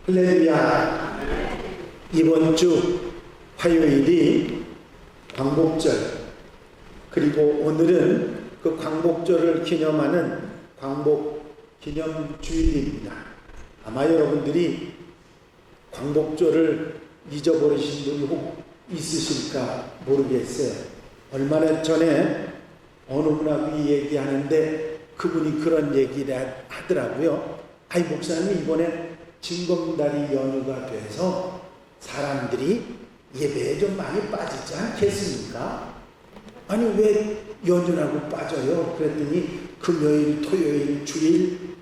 할렐루야. 이번 주 화요일이 광복절, 그리고 오늘은 그 광복절을 기념하는 광복기념주일입니다. 아마 여러분들이 광복절을 잊어버리신 분이 혹 있으실까 모르겠어요. 얼마나 전에 어느 분하고 얘기하는데 그분이 그런 얘기를 하더라고요. 아이, 목사님, 이번에 징검다리 연휴가 돼서 사람들이 예배에 좀 많이 빠지지 않겠습니까? 아니, 왜 연휴라고 빠져요? 그랬더니 금요일, 토요일, 주일,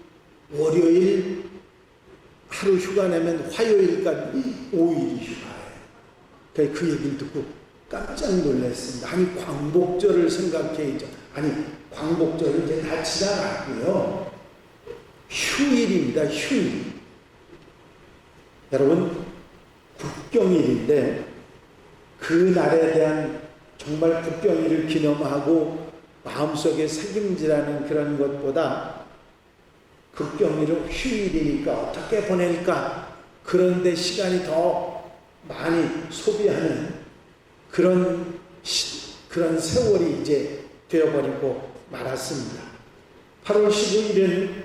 월요일 하루 휴가 내면 화요일까지 5일이 휴가예요. 그 얘기를 듣고 깜짝 놀랐습니다. 아니, 광복절을 생각해야죠. 아니, 광복절은 이제 다 지나갔고요. 휴일입니다. 휴일. 여러분, 국경일인데 그 날에 대한 정말 국경일을 기념하고 마음속에 새김질하는 그런 것보다 국경일은 휴일이니까 어떻게 보낼까, 그런데 시간이 더 많이 소비하는 그런 세월이 이제 되어버리고 말았습니다. 8월 15일은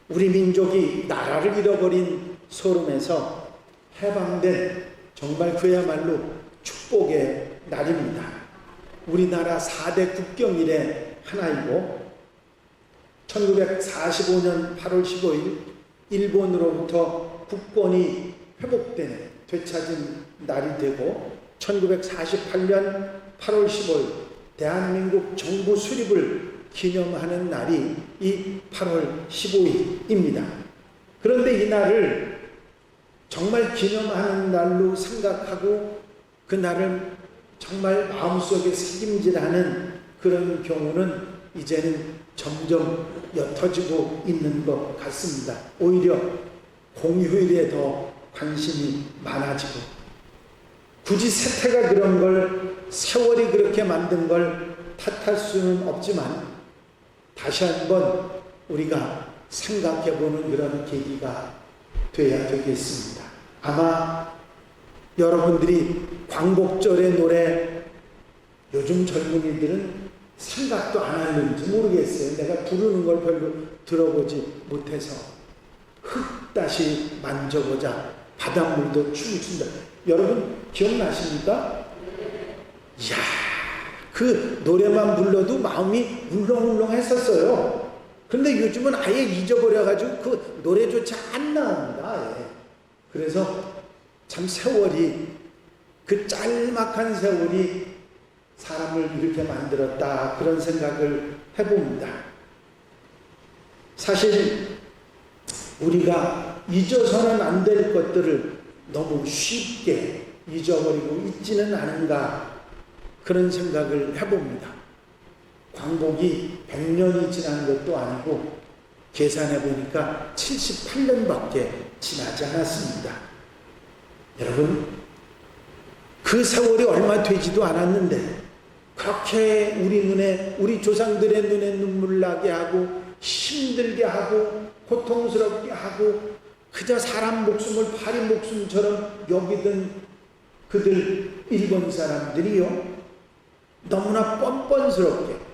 우리 민족이 나라를 잃어버린 소름에서 해방된 정말 그야말로 축복의 날입니다. 우리나라 4대 국경일의 하나이고 1945년 8월 15일 일본으로부터 국권이 회복되는 되찾은 날이 되고 1948년 8월 15일 대한민국 정부 수립을 기념하는 날이 이 8월 15일입니다. 그런데 이 날을 정말 기념하는 날로 생각하고 그 날을 정말 마음속에 새김질하는 그런 경우는 이제는 점점 옅어지고 있는 것 같습니다. 오히려 공휴일에 더 관심이 많아지고, 굳이 세태가 그런 걸, 세월이 그렇게 만든 걸 탓할 수는 없지만 다시 한번 우리가 생각해보는 그런 계기가 돼야 되겠습니다. 아마 여러분들이 광복절의 노래 요즘 젊은이들은 생각도 안 하는지 모르겠어요. 내가 부르는 걸 별로 들어보지 못해서. 흙 다시 만져보자, 바닷물도 춤춘다. 여러분 기억나십니까? 이야, 그 노래만 불러도 마음이 울렁울렁 했었어요. 근데 요즘은 아예 잊어버려가지고 그 노래조차 안 나옵니다. 예. 그래서 참 세월이, 그 짤막한 세월이 사람을 이렇게 만들었다, 그런 생각을 해봅니다. 사실 우리가 잊어서는 안 될 것들을 너무 쉽게 잊어버리고 있지는 않은가, 그런 생각을 해봅니다. 광복이 100년이 지난 것도 아니고 계산해 보니까 78년밖에 지나지 않았습니다. 여러분, 그 세월이 얼마 되지도 않았는데 그렇게 우리 조상들의 눈에 눈물 나게 하고 힘들게 하고 고통스럽게 하고 그저 사람 목숨을 파리 목숨처럼 여기던 그들 일본 사람들이요, 너무나 뻔뻔스럽게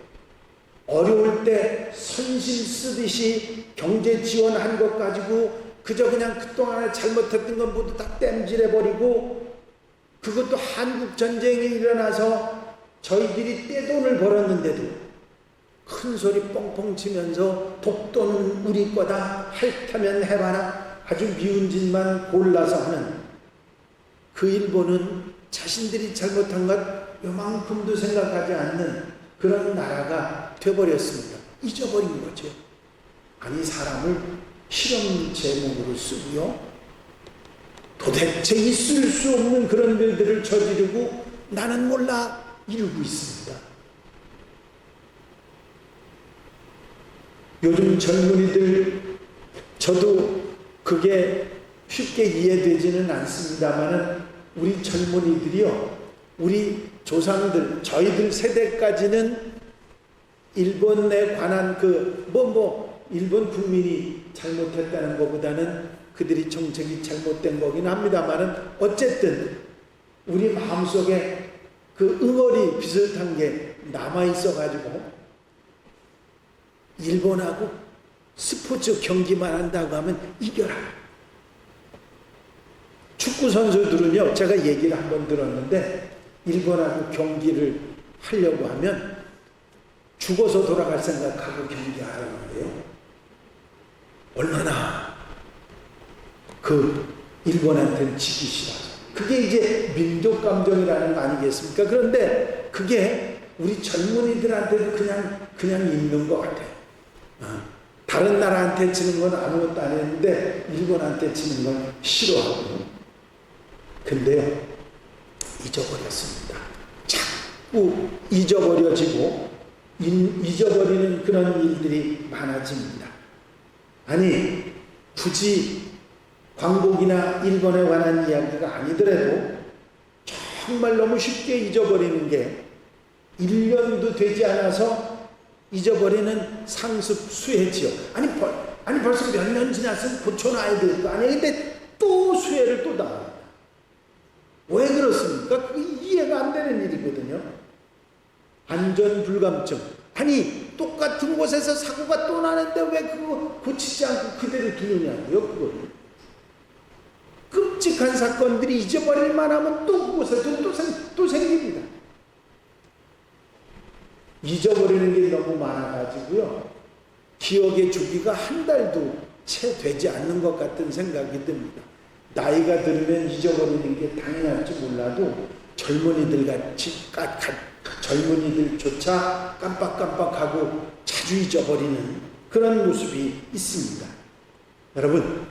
어려울 때 선심 쓰듯이 경제 지원한 것 가지고 그저 그냥 그동안에 잘못했던 건 모두 다 땜질해버리고, 그것도 한국 전쟁이 일어나서 저희들이 떼돈을 벌었는데도 큰 소리 뻥뻥 치면서 독도는 우리 거다, 핥으면 해봐라, 아주 미운 짓만 골라서 하는 그 일본은 자신들이 잘못한 것 요만큼도 생각하지 않는 그런 나라가 되어버렸습니다. 잊어버린 거죠. 아니, 사람을 실험 제목으로 쓰고요, 도대체 있을 수 없는 그런 일들을 저지르고 나는 몰라 이러고 있습니다. 요즘 젊은이들, 저도 그게 쉽게 이해되지는 않습니다만 우리 젊은이들이요, 우리 조상들, 저희들 세대까지는 일본에 관한 일본 국민이 잘못했다는 것보다는 그들이 정책이 잘못된 거긴 합니다만은 어쨌든 우리 마음속에 그 응어리 비슷한 게 남아있어 가지고 일본하고 스포츠 경기만 한다고 하면 이겨라. 축구 선수들은요, 제가 얘기를 한번 들었는데 일본하고 경기를 하려고 하면 죽어서 돌아갈 생각하고 경기하라는데요. 얼마나 그 일본한테는 지기 싫어서. 그게 이제 민족 감정이라는 거 아니겠습니까? 그런데 그게 우리 젊은이들한테도 그냥 있는 것 같아요. 다른 나라한테 치는 건 아무것도 아니었는데 일본한테 치는 건 싫어하고. 근데요, 잊어버렸습니다. 자꾸 잊어버려지고 잊어버리는 그런 일들이 많아집니다. 아니, 굳이 광복이나 일본에 관한 이야기가 아니더라도 정말 너무 쉽게 잊어버리는 게 1년도 되지 않아서 잊어버리는 상습 수혜지요. 아니 벌써 몇 년 지났으면 고쳐놔야 될 거 아니에요. 근데 또 수혜를 또 당합니다. 왜 그렇습니까? 그게 이해가 안 되는 일이거든요. 안전불감증. 아니 똑같은 곳에서 사고가 또 나는데 왜 그거 고치지 않고 그대로 두느냐고요. 그거를. 끔찍한 사건들이 잊어버릴만 하면 또 그곳에도 또 생깁니다. 잊어버리는 게 너무 많아가지고요, 기억의 주기가 한 달도 채 되지 않는 것 같은 생각이 듭니다. 나이가 들으면 잊어버리는 게 당연할지 몰라도 젊은이들조차 깜빡깜빡하고 자주 잊어버리는 그런 모습이 있습니다. 여러분,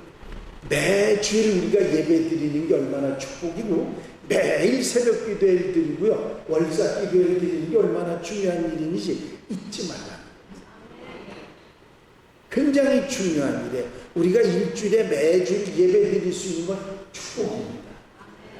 매주일 우리가 예배 드리는 게 얼마나 축복이고 매일 새벽 기도를 드리고요, 월사 기도를 드리는 게 얼마나 중요한 일인지 잊지 말라. 굉장히 중요한 일이에요. 우리가 일주일에 매주 예배 드릴 수 있는 건 축복입니다.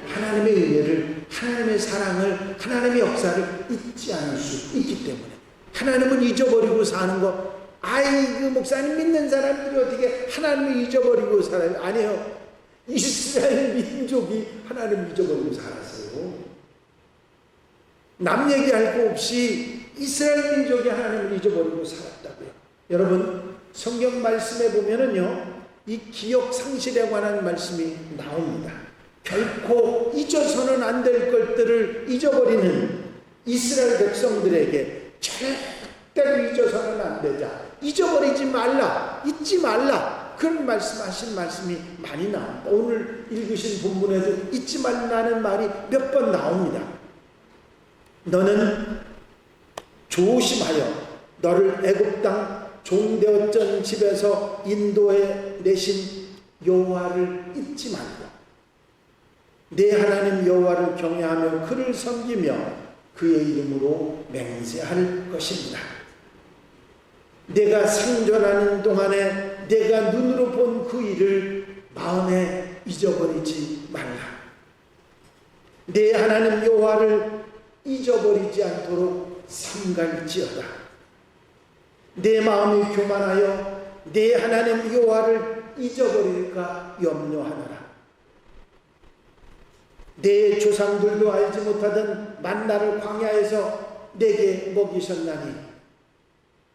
하나님의 은혜를, 하나님의 사랑을, 하나님의 역사를 잊지 않을 수 있기 때문에. 하나님은 잊어버리고 사는 거, 그 목사님 믿는 사람들이 어떻게 하나님을 잊어버리고 살아요? 아니에요. 이스라엘 민족이 하나님을 잊어버리고 살았어요. 남 얘기할 거 없이 이스라엘 민족이 하나님을 잊어버리고 살았다고요. 여러분, 성경 말씀에 보면은요, 이 기억 상실에 관한 말씀이 나옵니다. 결코 잊어서는 안 될 것들을 잊어버리는 이스라엘 백성들에게 절대로 잊어서는 안 되자. 잊어버리지 말라. 잊지 말라. 그런 말씀하신 말씀이 많이 나옵니다. 오늘 읽으신 본문에도 잊지 말라는 말이 몇 번 나옵니다. 너는 조심하여 너를 애굽 땅 종되었던 집에서 인도해 내신 여호와를 잊지 말고 내 하나님 여호와를 경외하며 그를 섬기며 그의 이름으로 맹세할 것입니다. 내가 생존하는 동안에 내가 눈으로 본 그 일을 마음에 잊어버리지 말라. 내 하나님 여호와를 잊어버리지 않도록 삼갈지어다. 내 마음이 교만하여 내 하나님 여호와를 잊어버릴까 염려하노라. 내 조상들도 알지 못하던 만나를 광야에서 내게 먹이셨나니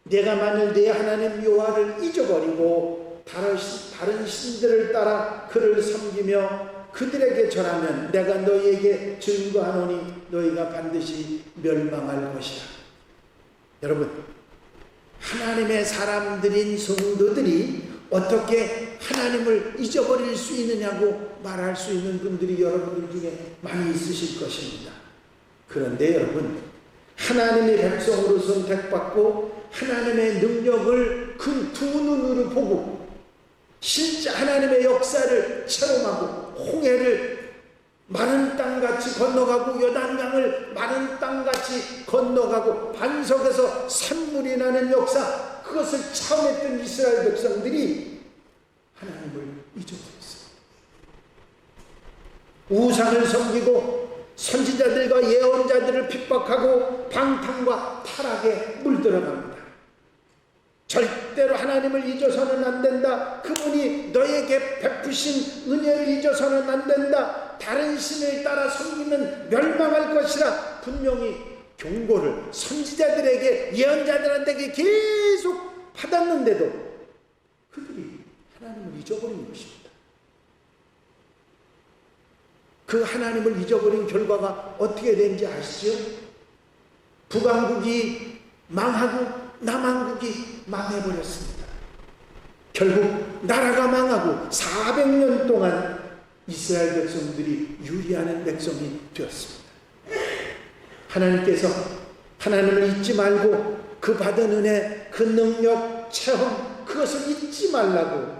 내가 만일 내 하나님 여호와를 잊어버리고 다른 신들을 따라 그를 섬기며 그들에게 절하면 내가 너희에게 증거하노니 너희가 반드시 멸망할 것이다. 여러분, 하나님의 사람들인 성도들이 어떻게 하나님을 잊어버릴 수 있느냐고 말할 수 있는 분들이 여러분들 중에 많이 있으실 것입니다. 그런데 여러분, 하나님의 백성으로 선택받고 하나님의 능력을 그 두 눈으로 보고 실제 하나님의 역사를 체험하고 홍해를 마른 땅같이 건너가고 요단강을 마른 땅같이 건너가고 반석에서 샘물이 나는 역사, 그것을 체험했던 이스라엘 백성들이 하나님을 잊어버렸어요. 우상을 섬기고 선지자들과 예언자들을 핍박하고 방탕과 타락에 물들어갑니다. 절대로 하나님을 잊어서는 안 된다. 그분이 너에게 베푸신 은혜를 잊어서는 안 된다. 다른 신을 따라 섬기면 멸망할 것이라 분명히 경고를 선지자들에게, 예언자들한테 계속 받았는데도 그들이 하나님을 잊어버린 것입니다. 그 하나님을 잊어버린 결과가 어떻게 된지 아시죠? 북왕국이 망하고 남왕국이 망해버렸습니다. 결국 나라가 망하고 400년 동안 이스라엘 백성들이 유리하는 백성이 되었습니다. 하나님께서 하나님을 잊지 말고 그 받은 은혜, 그 능력, 체험, 그것을 잊지 말라고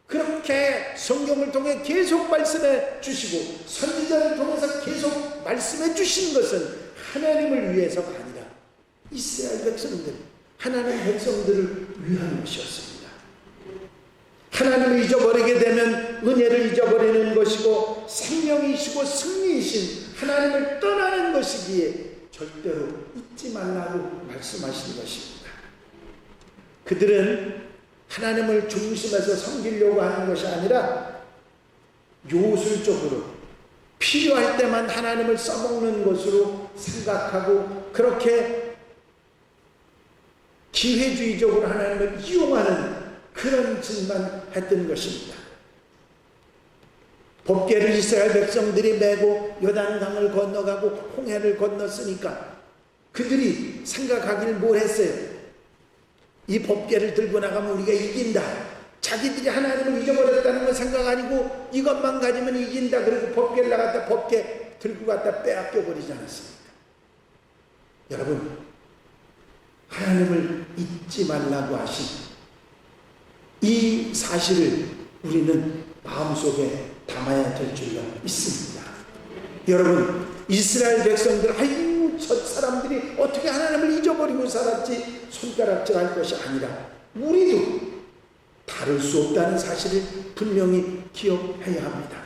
그렇게 성경을 통해 계속 말씀해 주시고 선지자를 통해서 계속 말씀해 주신 것은 하나님을 위해서가 아니라 이스라엘 백성들, 하나님 백성들을 위한 것이었습니다. 하나님을 잊어버리게 되면 은혜를 잊어버리는 것이고 생명이시고 승리이신 하나님을 떠나는 것이기에 절대로 잊지 말라고 말씀하신 것입니다. 그들은 하나님을 중심에서 섬기려고 하는 것이 아니라 요술적으로 필요할 때만 하나님을 써먹는 것으로 생각하고 그렇게 기회주의적으로 하나님을 이용하는 그런 짓만 했던 것입니다. 법궤를 이스라엘 백성들이 메고 요단강을 건너가고 홍해를 건넜으니까 그들이 생각하기를 뭘 했어요? 이 법궤를 들고 나가면 우리가 이긴다. 자기들이 하나님을 잊어버렸다는 건 생각 아니고 이것만 가지면 이긴다. 그리고 법궤를 나갔다 법궤 들고 갔다 빼앗겨 버리지 않았습니까? 여러분, 하나님을 잊지 말라고 하신 이 사실을 우리는 마음속에 담아야 될 줄로 믿습니다. 여러분, 이스라엘 백성들, 아유 저 사람들이 어떻게 하나님을 잊어버리고 살았지 손가락질할 것이 아니라 우리도 다를 수 없다는 사실을 분명히 기억해야 합니다.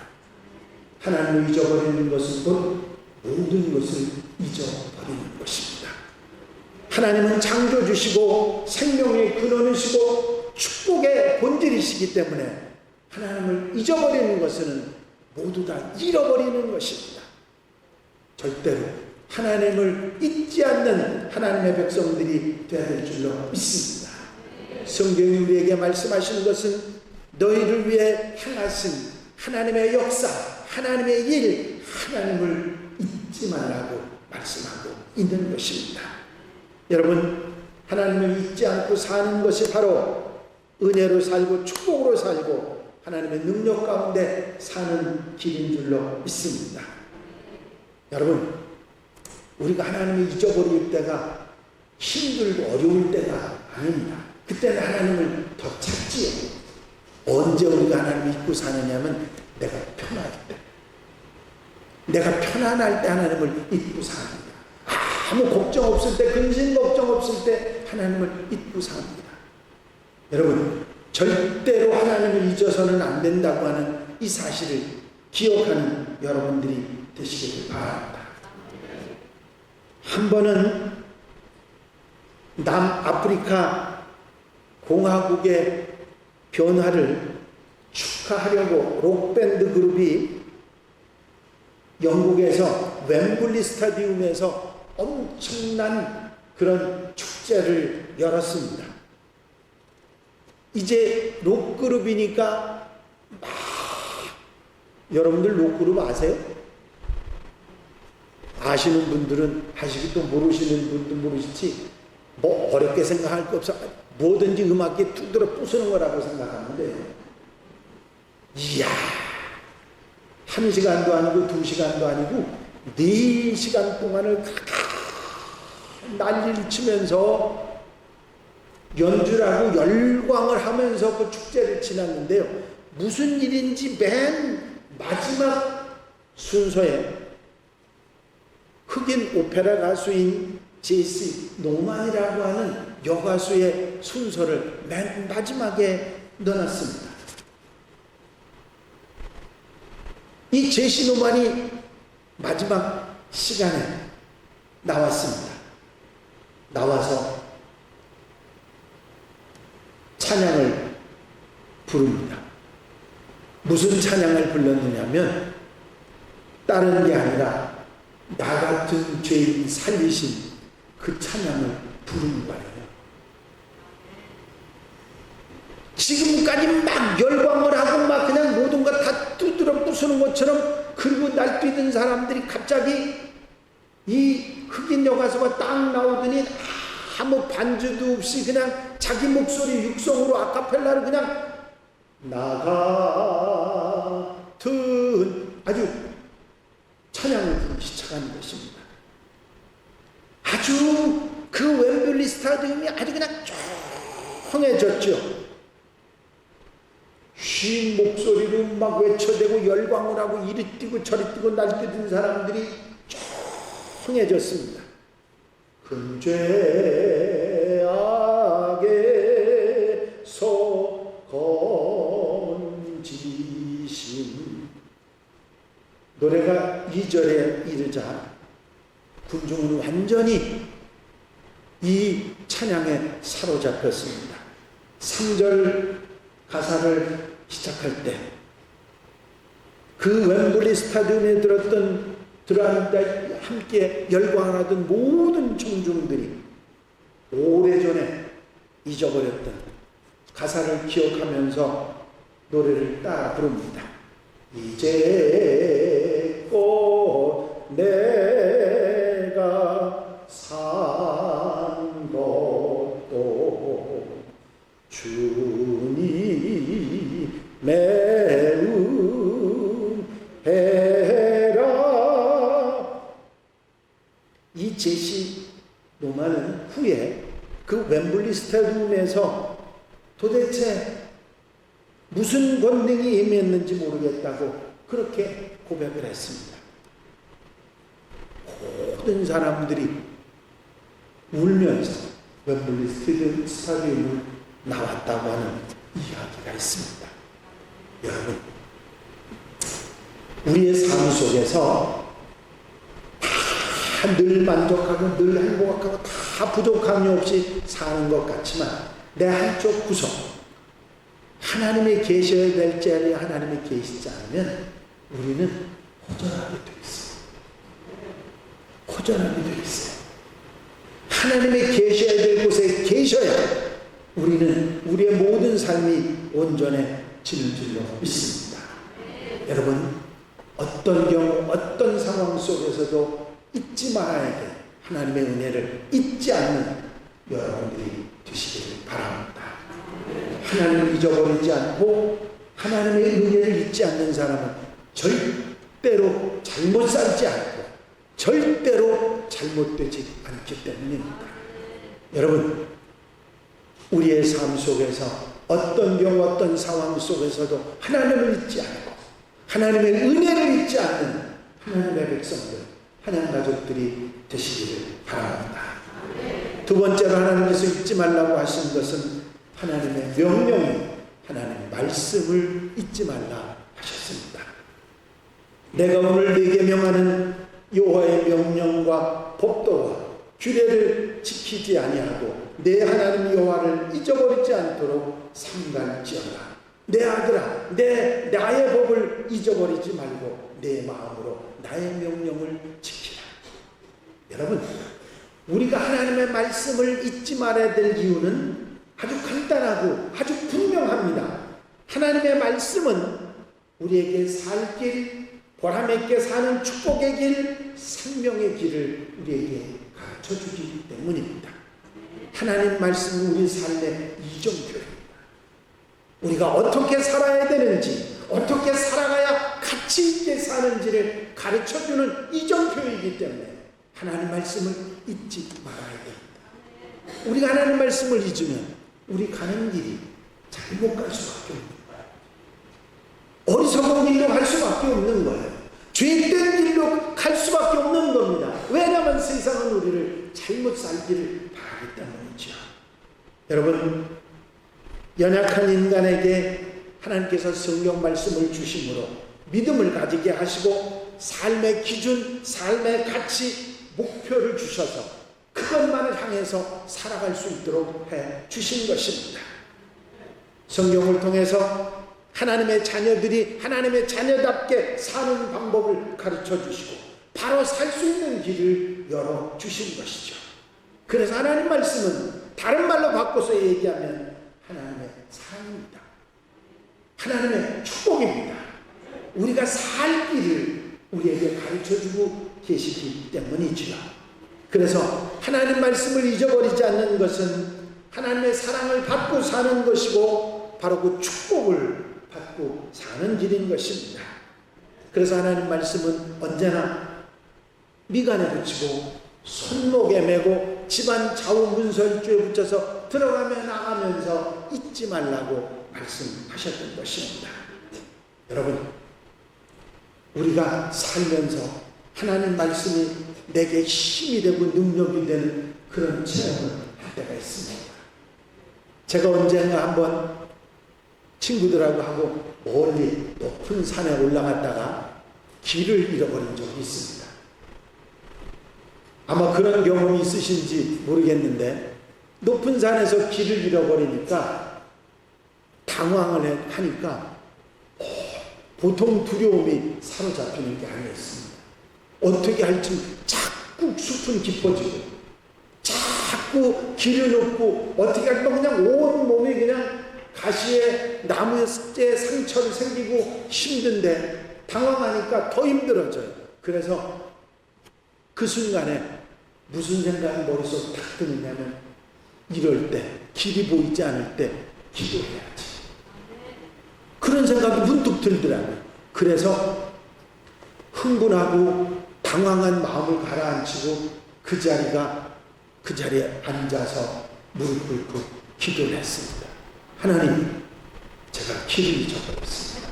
하나님을 잊어버리는 것은 곧 모든 것을 잊어버리는 것입니다. 하나님은 창조주시고 생명의 근원이시고 축복의 본질이시기 때문에 하나님을 잊어버리는 것은 모두 다 잃어버리는 것입니다. 절대로 하나님을 잊지 않는 하나님의 백성들이 되어야 될 줄로 믿습니다. 성경이 우리에게 말씀하시는 것은 너희를 위해 행하신 하나님의 역사, 하나님의 일, 하나님을 잊지 말라고 말씀하고 있는 것입니다. 여러분, 하나님을 잊지 않고 사는 것이 바로 은혜로 살고 축복으로 살고 하나님의 능력 가운데 사는 길인 줄로 믿습니다. 여러분, 우리가 하나님을 잊어버릴 때가 힘들고 어려울 때가 아닙니다. 그때는 하나님을 더 찾지요. 언제 우리가 하나님을 잊고 사느냐면 내가 편할 때, 내가 편안할 때 하나님을 잊고 삽니다. 아무 걱정 없을 때, 근심 걱정 없을 때 하나님을 잊고 삽니다. 여러분, 절대로 하나님을 잊어서는 안 된다고 하는 이 사실을 기억하는 여러분들이 되시길 바랍니다. 한 번은 남아프리카 공화국의 변화를 축하하려고 록밴드 그룹이 영국에서 웸블리 스타디움에서 엄청난 그런 축제를 열었습니다. 이제 록그룹이니까 막, 여러분들 록그룹 아세요? 아시는 분들은 아시고 또 모르시는 분들 모르시지, 뭐 어렵게 생각할 거 없어. 뭐든지 음악에 툭 들어 부수는 거라고 생각하는데, 이야, 1시간도 아니고 2시간도 아니고 4시간 동안을 난리를 치면서 연주를 하고 열광을 하면서 그 축제를 지났는데요. 무슨 일인지 맨 마지막 순서에 흑인 오페라 가수인 제시 노만이라고 하는 여가수의 순서를 맨 마지막에 넣어놨습니다. 이 제시 노만이 마지막 시간에 나왔습니다. 나와서 찬양을 부릅니다. 무슨 찬양을 불렀느냐면 다른 게 아니라 나 같은 죄인 살리신 그 찬양을 부르는 거예요. 지금까지 막 열광을 하고 막 그냥 모든 것 다 두드러 부수는 것처럼 그리고 날뛰던 사람들이 갑자기 이 흑인 여가수가 딱 나오더니 아무 반주도 없이 그냥 자기 목소리 육성으로 아카펠라를 그냥 나 같은 아주 찬양을 부르기 시작하는 것입니다. 아주 그 웸블리 스타디움이 아주 그냥 조용해졌죠. 쉰 목소리로 막 외쳐대고 열광을 하고 이리 뛰고 저리 뛰고 날뛰던 사람들이 조용해졌습니다. 큰 죄악에서 건지신 노래가 2절에 이르자 군중은 완전히 이 찬양에 사로잡혔습니다. 3절 가사를 시작할 때 그 웸블리 스타디움에 들어앉아 함께 열광하던 모든 청중들이 오래전에 잊어버렸던 가사를 기억하면서 노래를 따라 부릅니다. 이제껏 내가 산 것도 주님의 은혜라. 이 제시 노마는 후에 그 웸블리 스타디움에서 도대체 무슨 권능이 임했는지 모르겠다고 그렇게 고백을 했습니다. 모든 사람들이 울면서 웸블리 스타디움을 나왔다고 하는 이야기가 있습니다. 여러분, 우리의 삶 속에서 늘 만족하고 늘 행복하고 다 부족함이 없이 사는 것 같지만 내 한쪽 구석 하나님이 계셔야 될 자리에 하나님이 계시지 않으면 우리는 호전하게 되어 있어요. 호전하게 되어 있어요. 하나님이 계셔야 될 곳에 계셔야 우리는 우리의 모든 삶이 온전해지는 줄로 믿습니다. 여러분, 어떤 경우 어떤 상황 속에서도 잊지 말아야 돼. 하나님의 은혜를 잊지 않는 여러분들이 되시기를 바랍니다. 하나님을 잊어버리지 않고 하나님의 은혜를 잊지 않는 사람은 절대로 잘못 살지 않고 절대로 잘못되지 않기 때문입니다. 여러분, 우리의 삶 속에서 어떤 경우 어떤 상황 속에서도 하나님을 잊지 않고 하나님의 은혜를 잊지 않는 하나님의 백성들, 하나님 가족들이 되시기를 바랍니다. 두 번째로 하나님께서 잊지 말라고 하신 것은 하나님의 명령이 하나님의 말씀을 잊지 말라 하셨습니다. 내가 오늘 네게 명하는 여호와의 명령과 법도와 규례를 지키지 아니하고 내 하나님 여호와를 잊어버리지 않도록 삼갈지어다. 내 아들아, 나의 법을 잊어버리지 말고 내 마음으로 나의 명령을 지키라. 여러분, 우리가 하나님의 말씀을 잊지 말아야 될 이유는 아주 간단하고 아주 분명합니다. 하나님의 말씀은 우리에게 살 길, 보람있게 사는 축복의 길, 생명의 길을 우리에게 가르쳐주기 때문입니다. 하나님 말씀은 우리 삶의 이정표입니다. 우리가 어떻게 살아야 되는지, 어떻게 살아가야 가치 있게 사는지를 가르쳐주는 이정표이기 때문에 하나님 말씀을 잊지 말아야 됩니다. 우리가 하나님 말씀을 잊으면 우리 가는 길이 잘못 갈 수밖에 없는 거예요. 어리석은 길로 갈 수밖에 없는 거예요. 죄된 길로 갈 수밖에 없는 겁니다. 왜냐하면 세상은 우리를 잘못 살기를 바라기 때문이죠. 여러분, 연약한 인간에게 하나님께서 성경 말씀을 주심으로 믿음을 가지게 하시고 삶의 기준, 삶의 가치, 목표를 주셔서 그것만을 향해서 살아갈 수 있도록 해 주신 것입니다. 성경을 통해서 하나님의 자녀들이 하나님의 자녀답게 사는 방법을 가르쳐 주시고 바로 살 수 있는 길을 열어 주신 것이죠. 그래서 하나님 말씀은 다른 말로 바꿔서 얘기하면 하나님의 사랑입니다. 하나님의 축복입니다. 우리가 살 길을 우리에게 가르쳐주고 계시기 때문이지요. 그래서 하나님 말씀을 잊어버리지 않는 것은 하나님의 사랑을 받고 사는 것이고 바로 그 축복을 받고 사는 길인 것입니다. 그래서 하나님 말씀은 언제나 미간에 붙이고 손목에 메고 집안 좌우 문설주에 붙여서 들어가며 나가면서 잊지 말라고 말씀하셨던 것입니다. 여러분, 우리가 살면서 하나님 말씀이 내게 힘이 되고 능력이 되는 그런 체험을 할 때가 있습니다. 제가 언젠가 한번 친구들하고 하고 멀리 높은 산에 올라갔다가 길을 잃어버린 적이 있습니다. 아마 그런 경험이 있으신지 모르겠는데 높은 산에서 길을 잃어버리니까 당황을 하니까 보통 두려움이 사로잡히는 게 아니었습니다. 어떻게 할지 자꾸 숲은 깊어지고 자꾸 길을 놓고 어떻게 할까 그냥 온 몸이 그냥 가시에 나무에 상처를 생기고 힘든데 당황하니까 더 힘들어져요. 그래서 그 순간에 무슨 생각이 머릿속에 탁 드느냐면 이럴 때 길이 보이지 않을 때 기도해야지. 그런 생각이 문득 들더라고요. 그래서 흥분하고 당황한 마음을 가라앉히고 그 자리에 앉아서 무릎 꿇고 기도를 했습니다. 하나님, 제가 길을 잊어버렸습니다.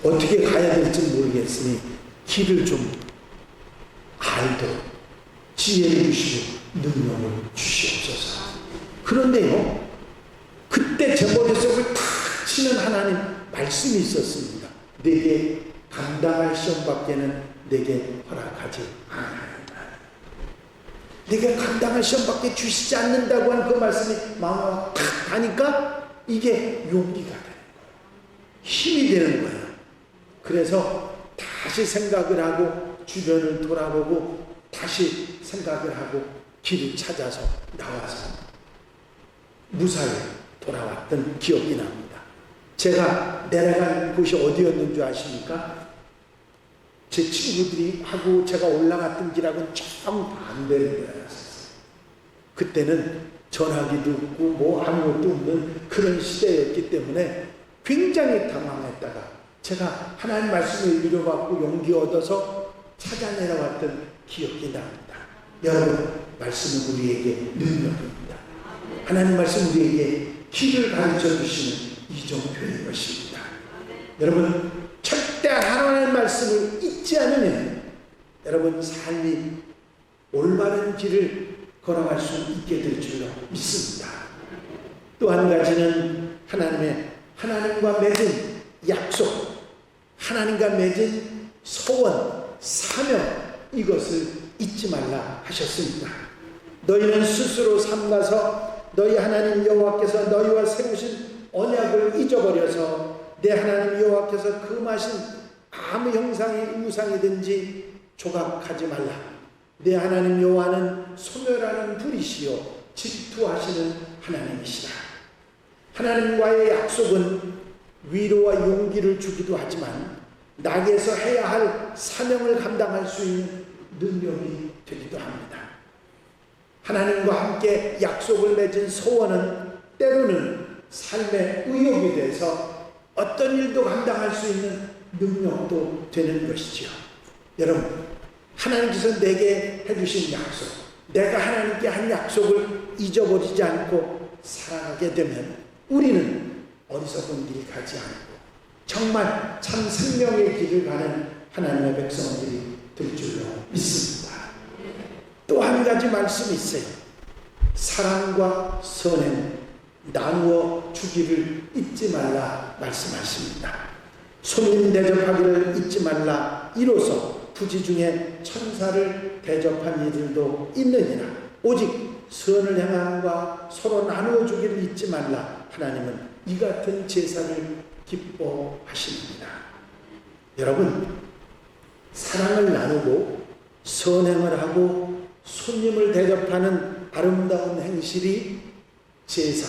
어떻게 가야 될지 모르겠으니 길을 좀 알도록 지혜를 주시고 능력을 주시옵소서. 그런데요, 그때 제 머릿속을 탁 치는 하나님 말씀이 있었습니다. 내게 감당할 시험밖에는 내게 허락하지 않아요. 내게 감당할 시험밖에 주시지 않는다고 하는 그 말씀이 마음에 탁 가니까 이게 용기가 되는 거예요. 힘이 되는 거예요. 그래서 다시 생각을 하고 주변을 돌아보고 다시 생각을 하고 길을 찾아서 나와서 무사히 돌아왔던 기억이 납니다. 제가 내려간 곳이 어디였는 줄 아십니까? 제 친구들이 하고 제가 올라갔던 길하고는 참 반대를 해놨었어요. 그때는 전화기도 없고 뭐 아무것도 없는 그런 시대였기 때문에 굉장히 당황했다가 제가 하나님 말씀을 위로받고 용기 얻어서 찾아 내려왔던 기억이 납니다. 여러분, 말씀은 우리에게 능력입니다. 하나님 말씀 우리에게 길을 가르쳐 주시는 이종표인 것입니다. 여러분, 절대 하나님의 말씀을 잊지 않으면 여러분 삶이 올바른 길을 걸어갈 수 있게 될 줄로 믿습니다. 또 한 가지는 하나님과 맺은 약속, 하나님과 맺은 소원, 사명, 이것을 잊지 말라 하셨습니다. 너희는 스스로 삼가서 너희 하나님 여호와께서 너희와 세우신 언약을 잊어버려서 내 하나님 여호와께서 금하신 아무 형상의 우상이든지 조각하지 말라. 내 하나님 여호와는 소멸하는 불이시요 질투하시는 하나님이시라. 하나님과의 약속은 위로와 용기를 주기도 하지만 나에게서 해야 할 사명을 감당할 수 있는 능력이 되기도 합니다. 하나님과 함께 약속을 맺은 소원은 때로는 삶의 의욕이 돼서 어떤 일도 감당할 수 있는 능력도 되는 것이지요. 여러분, 하나님께서 내게 해주신 약속, 내가 하나님께 한 약속을 잊어버리지 않고 살아가게 되면 우리는 어리석은 길 가지 않고 정말 참 생명의 길을 가는 하나님의 백성들이 될 줄로 믿습니다. 또 한 가지 말씀이 있어요. 사랑과 선행 나누어 주기를 잊지 말라 말씀하십니다. 손님 대접하기를 잊지 말라. 이로써 부지 중에 천사를 대접한 이들도 있느니라. 오직 선을 행함과 서로 나누어 주기를 잊지 말라. 하나님은 이 같은 제사를 기뻐하십니다. 여러분, 사랑을 나누고 선행을 하고 손님을 대접하는 아름다운 행실이 제사,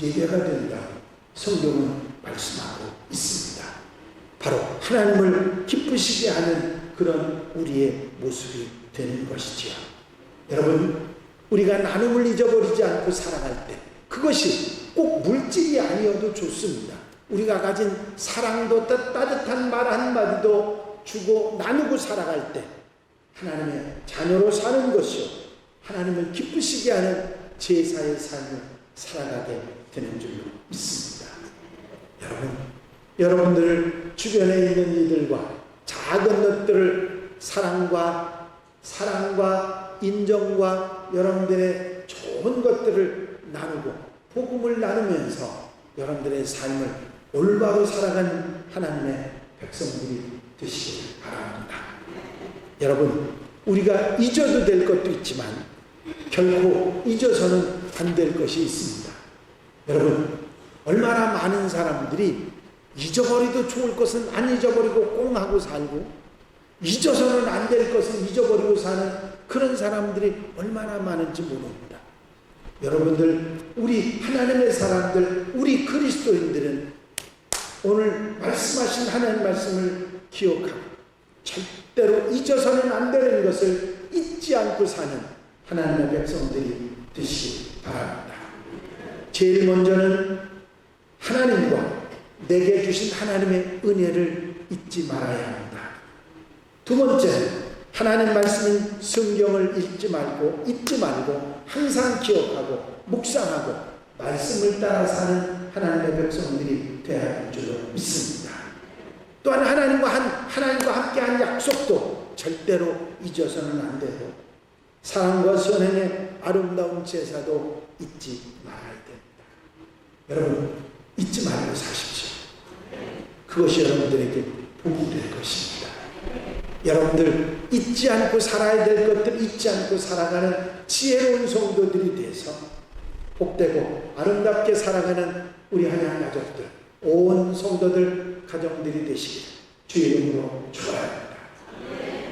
예배가 된다고 성경은 말씀하고 있습니다. 바로 하나님을 기쁘시게 하는 그런 우리의 모습이 되는 것이지요. 여러분, 우리가 나눔을 잊어버리지 않고 살아갈 때 그것이 꼭 물질이 아니어도 좋습니다. 우리가 가진 사랑도 따뜻한 말 한마디도 주고 나누고 살아갈 때 하나님의 자녀로 사는 것이요, 하나님을 기쁘시게 하는 제사의 삶을 살아가게 되는 줄로 믿습니다. 여러분들 주변에 있는 이들과 작은 것들을 사랑과 인정과 여러분들의 좋은 것들을 나누고 복음을 나누면서 여러분들의 삶을 올바로 살아가는 하나님의 백성들이 되시길 바랍니다. 여러분, 우리가 잊어도 될 것도 있지만 결코 잊어서는 안 될 것이 있습니다. 여러분, 얼마나 많은 사람들이 잊어버려도 좋을 것은 안 잊어버리고 꽁하고 살고, 잊어서는 안 될 것은 잊어버리고 사는 그런 사람들이 얼마나 많은지 모릅니다. 여러분들, 우리 하나님의 사람들, 우리 그리스도인들은 오늘 말씀하신 하나님 말씀을 기억하고 절대로 잊어서는 안 되는 것을 잊지 않고 사는 하나님의 백성들이 되시기 바랍니다. 제일 먼저는 하나님과 내게 주신 하나님의 은혜를 잊지 말아야 합니다. 두 번째는 하나님 말씀인 성경을 잊지 말고 항상 기억하고 묵상하고 말씀을 따라 사는 하나님의 백성들이 되어야 할 줄로 믿습니다. 또한 하나님과 함께한 약속도 절대로 잊어서는 안 되고, 사랑과 선행의 아름다운 제사도 잊지 말아야 됩니다. 여러분, 잊지 말고 사십시오. 그것이 여러분들에게 복이 될 것입니다. 여러분들, 잊지 않고 살아야 될 것들 잊지 않고 살아가는 지혜로운 성도들이 돼서 복되고 아름답게 살아가는 우리 하나님 가족들, 온 성도들 가정들이 되시길 주의 이름으로 축원합니다.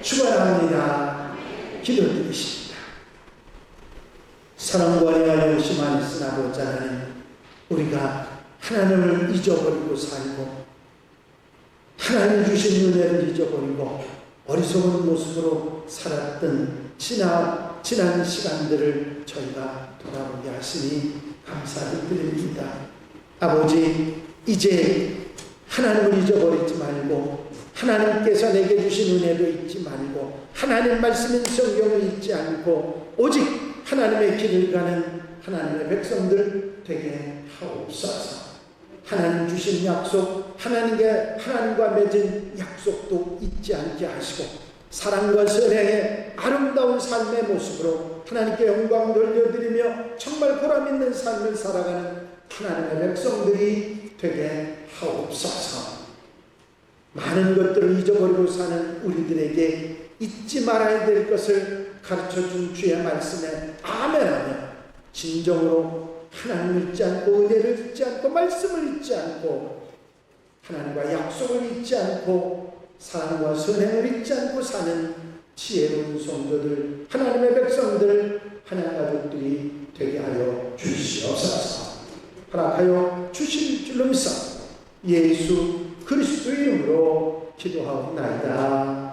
축원합니다. 기도드리십니다. 사랑과 은혜와 용심만 있으나 보지 않으니 우리가 하나님을 잊어버리고 살고 하나님 주신 은혜를 잊어버리고 어리석은 모습으로 살았던 지난 시간들을 저희가 돌아보게 하시니 감사를 드립니다. 아버지, 이제 하나님을 잊어버리지 말고 하나님께서 내게 주신 은혜도 잊지 말고 하나님 말씀인 성경을 잊지 않고 오직 하나님의 길을 가는 하나님의 백성들 되게 하옵소서. 하나님 주신 약속, 하나님과 맺은 약속도 잊지 않게 하시고 사랑과 선행의 아름다운 삶의 모습으로 하나님께 영광 돌려드리며 정말 보람있는 삶을 살아가는 하나님의 백성들이 되게 하옵소서. 많은 것들을 잊어버리고 사는 우리들에게 잊지 말아야 될 것을 가르쳐준 주의 말씀에 아멘하며 진정으로 하나님을 잊지 않고 은혜를 잊지 않고 말씀을 잊지 않고 하나님과 약속을 잊지 않고 사랑과 선행을 잊지 않고 사는 지혜로운 성도들, 하나님의 백성들, 하나님 가족들이 되게 하여 주시옵소서. 허락하여 주실 줄로 믿사 예수 그리스도 이름으로 기도하옵나이다.